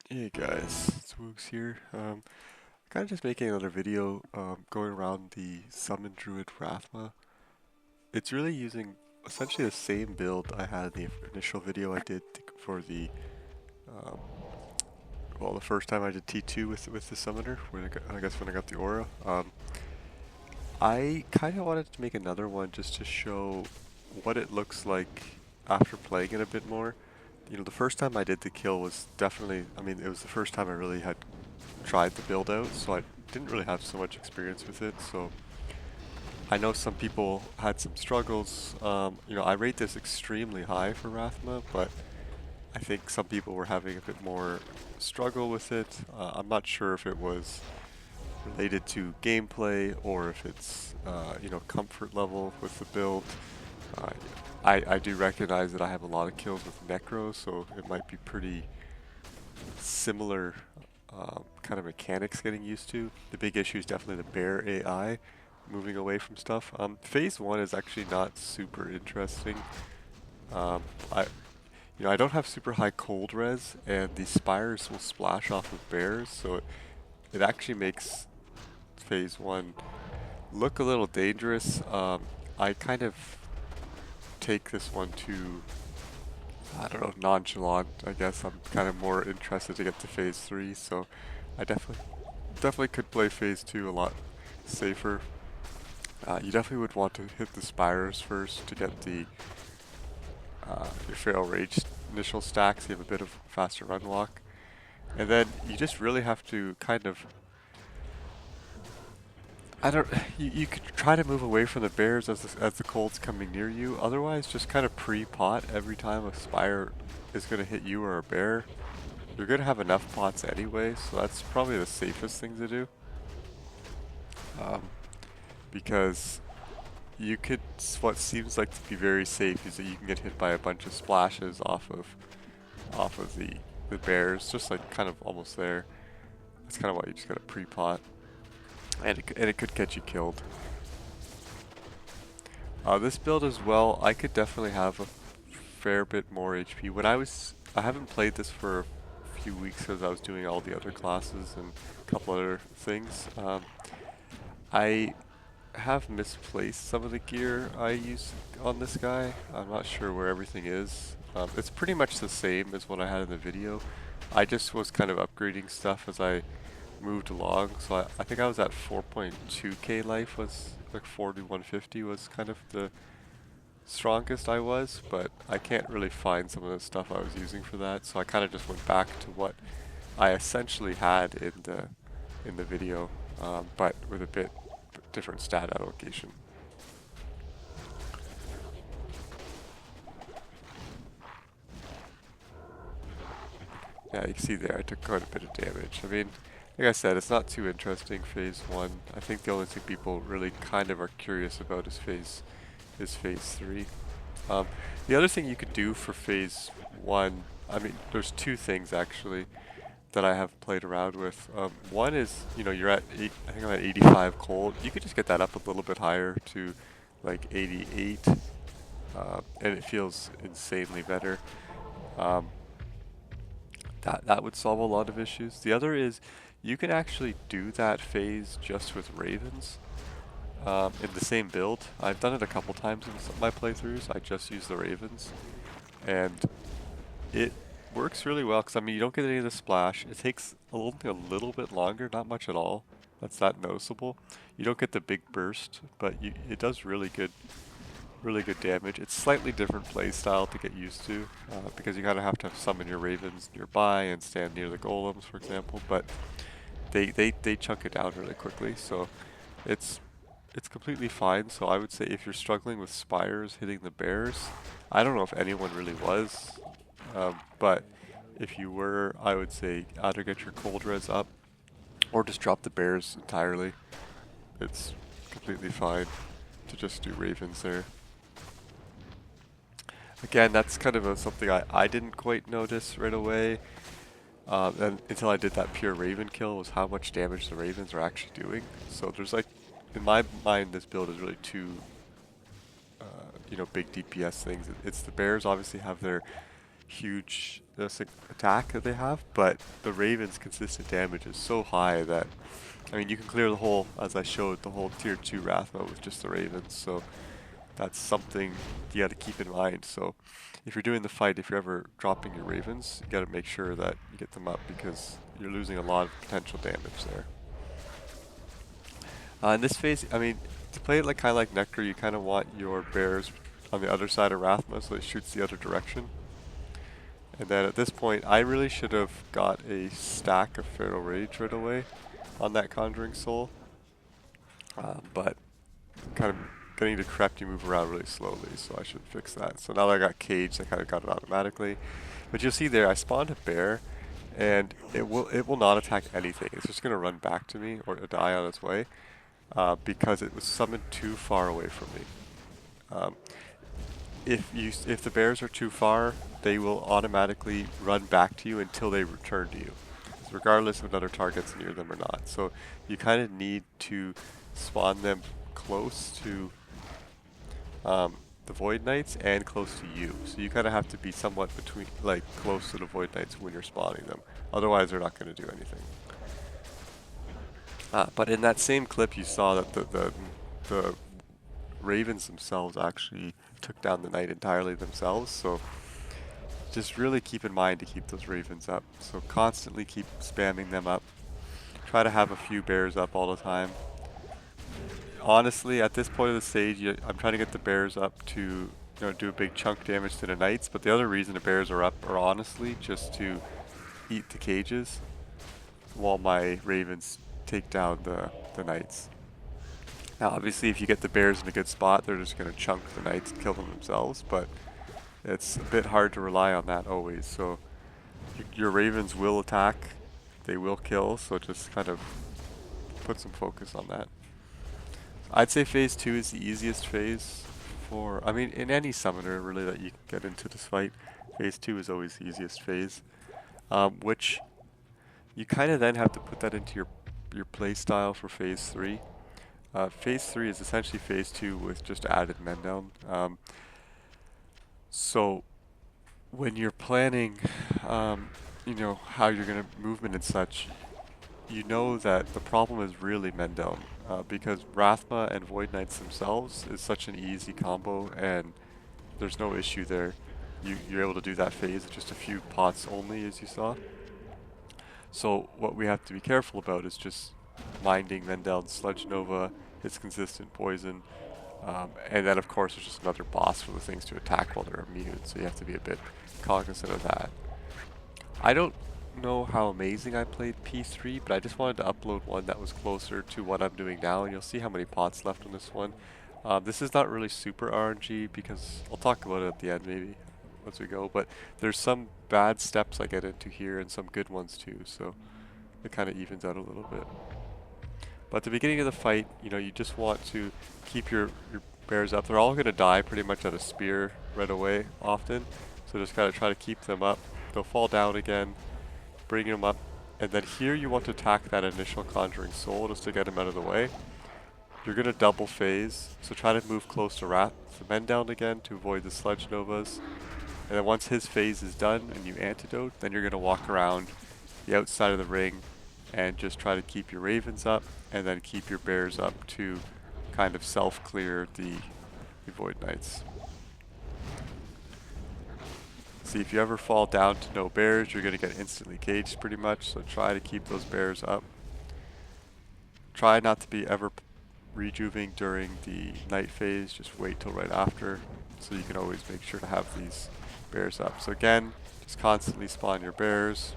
Hey guys, it's WooGs here. Kind of just making another video going around the Summon Druid Rathma. It's really using essentially the same build I had in the initial video I did for the, um, well, the first time I did T2 with the Summoner, when I guess when I got the Aura. I kind of wanted to make another one just to show what it looks like after playing it a bit more. You know, the first time I did the kill was definitely, I mean, it was the first time I really had tried the build out, so I didn't really have so much experience with it. So I know some people had some struggles. You know, I rate this extremely high for Rathma, but I think some people were having a bit more struggle with it. I'm not sure if it was related to gameplay or if it's you know, comfort level with the build. Uh, I do recognize that I have a lot of kills with Necro, so it might be pretty similar kind of mechanics getting used to. The big issue is definitely the bear AI moving away from stuff. Phase 1 is actually not super interesting. I you know, I don't have super high cold res, and the spires will splash off of bears, so it actually makes phase 1 look a little dangerous. I kind of take this one to, I don't know, nonchalant. I guess I'm kind of more interested to get to phase 3, so I definitely could play phase 2 a lot safer. You definitely would want to hit the spires first to get the your Feral Rage initial stacks. You have a bit of faster run walk. And then you just really have to kind of, I don't, you could try to move away from the bears as the cold's coming near you. Otherwise, just kind of pre-pot every time a spire is going to hit you or a bear. You're going to have enough pots anyway, so that's probably the safest thing to do. Um, because you could, what seems like to be very safe is that you can get hit by a bunch of splashes off of the bears, just like kind of almost there. That's kind of why you just gotta pre-pot, and it could get you killed. This build as well, I could definitely have a fair bit more HP. I haven't played this for a few weeks because I was doing all the other classes and a couple other things. I have misplaced some of the gear I use on this guy. I'm not sure where everything is. It's pretty much the same as what I had in the video. I just was kind of upgrading stuff as I moved along. So I think I was at 4.2k life, was like 4150 was kind of the strongest I was, but I can't really find some of the stuff I was using for that. So I kind of just went back to what I essentially had in the video, but with a bit different stat allocation. Yeah, you can see there I took quite a bit of damage. I mean, like I said, it's not too interesting, phase 1. I think the only thing people really kind of are curious about is phase 3. Um, the other thing you could do for phase 1, I mean, there's two things actually that I have played around with. One is, you know, you're at I think I'm at 85 cold. You could just get that up a little bit higher to like 88, and it feels insanely better. Um, that would solve a lot of issues. The other is you can actually do that phase just with ravens in the same build. I've done it a couple times in my playthroughs. I just use the ravens, and it works really well because I mean you don't get any of the splash. It takes only a little bit longer, not much at all. That's that noticeable. You don't get the big burst, but it does really good damage. It's slightly different play style to get used to because you kind of have to summon your ravens nearby and stand near the golems, for example. But they chunk it down really quickly, so it's it's completely fine. So I would say if you're struggling with spires hitting the bears, I don't know if anyone really was, but if you were, I would say either get your cold res up or just drop the bears entirely. It's completely fine to just do ravens there. Again, that's kind of something I didn't quite notice right away, and until I did that pure Raven kill, was how much damage the Ravens are actually doing. So there's like, in my mind, this build is really two, you know, big DPS things. It's the Bears obviously have their huge attack that they have, but the Ravens' consistent damage is so high that, I mean, you can clear the whole, as I showed, the whole tier 2 Rathma with just the Ravens, so that's something you got to keep in mind. So if you're doing the fight, if you're ever dropping your Ravens, you got to make sure that you get them up because you're losing a lot of potential damage there. In this phase, I mean, to play it like kind of like Nectar, you kind of want your bears on the other side of Rathma so it shoots the other direction. And then at this point, I really should have got a stack of Feral Rage right away on that Conjuring Soul. But kind of getting decrepit, you move around really slowly, so I should fix that. So now that I got caged, I kind of got it automatically. But you'll see there, I spawned a bear, and it will not attack anything. It's just going to run back to me or die on its way because it was summoned too far away from me. If the bears are too far, they will automatically run back to you until they return to you, regardless of another target's near them or not. So you kind of need to spawn them close to the Void Knights and close to you. So you kind of have to be somewhat between, like, close to the Void Knights when you're spawning them. Otherwise, they're not going to do anything. But in that same clip, you saw that the Ravens themselves actually took down the Knight entirely themselves. So just really keep in mind to keep those Ravens up. So constantly keep spamming them up. Try to have a few bears up all the time. Honestly, at this point of the stage, I'm trying to get the bears up to, do a big chunk damage to the Knights, but the other reason the bears are up are honestly just to eat the cages while my Ravens take down the Knights. Now obviously if you get the bears in a good spot, they're just going to chunk the Knights and kill them themselves, but it's a bit hard to rely on that always. So your Ravens will attack, they will kill, so just kind of put some focus on that. I'd say phase 2 is the easiest phase for, I mean, in any summoner really that you can get into this fight, phase 2 is always the easiest phase, which you kind of then have to put that into your play style for phase 3. Phase 3 is essentially phase 2 with just added men down. So when you're planning, how you're going to movement and such, you know that the problem is really men down. Because Rathma and Void Knights themselves is such an easy combo, and there's no issue there. You're able to do that phase with just a few pots only, as you saw. So what we have to be careful about is just minding Mendel's Sludge Nova, his consistent poison, and then of course there's just another boss for the things to attack while they're immune, so you have to be a bit cognizant of that. I don't know how amazing I played P3, but I just wanted to upload one that was closer to what I'm doing now, and you'll see how many pots left on this one. This is not really super RNG because I'll talk about it at the end maybe as we go, but there's some bad steps I get into here and some good ones too, so it kind of evens out a little bit. But at the beginning of the fight, you just want to keep your bears up. They're all going to die pretty much at a spear right away often, so just kind of try to keep them up. They'll fall down again, bring them up, and then here you want to attack that initial Conjuring Soul just to get him out of the way. You're going to double phase, so try to move close to the men down again to avoid the Sludge Novas. And then once his phase is done and you antidote, then you're going to walk around the outside of the ring and just try to keep your Ravens up and then keep your bears up to kind of self-clear the Void Knights. See, if you ever fall down to no bears, you're going to get instantly caged pretty much, so try to keep those bears up. Try not to be ever rejuvening during the night phase, just wait till right after, so you can always make sure to have these bears up. So again, just constantly spawn your bears,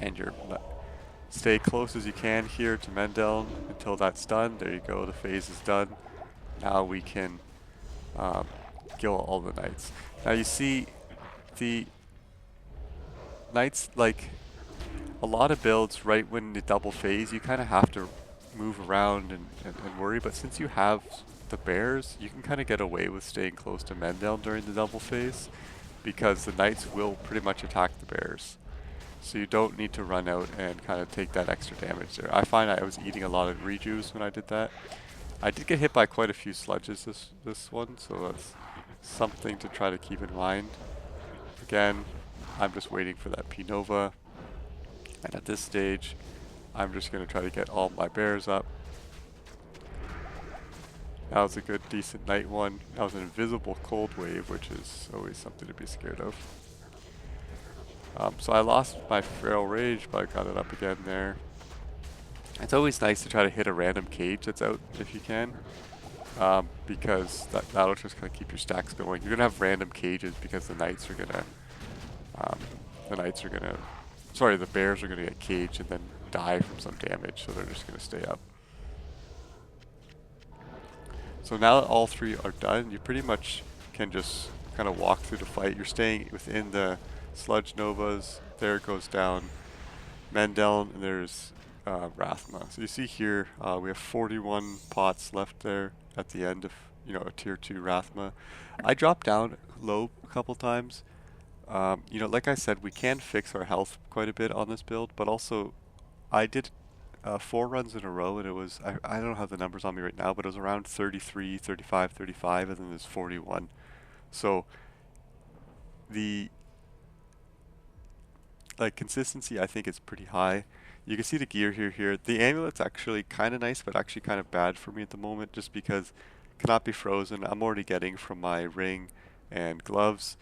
and stay close as you can here to Mendel until that's done. There you go, the phase is done. Now we can kill all the Knights. Now you see the Knights, like a lot of builds right when the double phase, you kind of have to move around and worry, but since you have the bears, you can kind of get away with staying close to Mendel during the double phase because the Knights will pretty much attack the bears. So you don't need to run out and kind of take that extra damage there. I find I was eating a lot of rejuves when I did that. I did get hit by quite a few sludges this one, so that's something to try to keep in mind. again, I'm just waiting for that P Nova. And at this stage, I'm just going to try to get all my bears up. That was a good, decent night one. That was an invisible cold wave, which is always something to be scared of. So I lost my Feral Rage, but I got it up again there. It's always nice to try to hit a random cage that's out if you can, because that'll just kind of keep your stacks going. You're gonna have random cages because the bears are gonna get caged and then die from some damage, so they're just gonna stay up. So now that all three are done, you pretty much can just kind of walk through the fight. You're staying within the Sludge Novas. There it goes down Mandel, and there's Rathma. So you see here, we have 41 pots left there at the end of, a tier 2 Rathma. I dropped down low a couple times. Like I said, we can fix our health quite a bit on this build, but also I did 4 runs in a row, and it was, I don't have the numbers on me right now, but it was around 33, 35, 35, and then there's 41. So the consistency, I think, is pretty high. You can see the gear here. The amulet's actually kind of nice, but actually kind of bad for me at the moment, just because cannot be frozen. I'm already getting from my ring and gloves,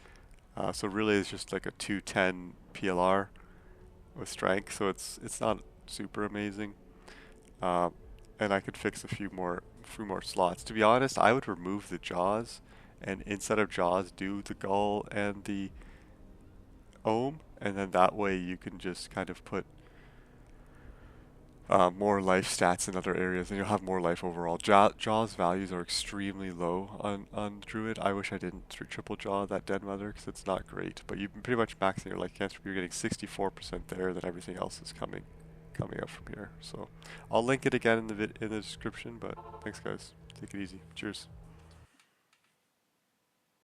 so really it's just like a 210 PLR with strength, so it's not super amazing. And I could fix a few more slots. To be honest, I would remove the jaws, and instead of jaws, do the gull and the ohm, and then that way you can just kind of put more life stats in other areas, and you'll have more life overall. Jaws values are extremely low on Druid. I wish I didn't triple jaw that Den Mother, because it's not great, but you're pretty much maxing your life cancer. You're getting 64% there, then everything else is coming up from here. So I'll link it again in the description, but thanks guys. Take it easy. Cheers.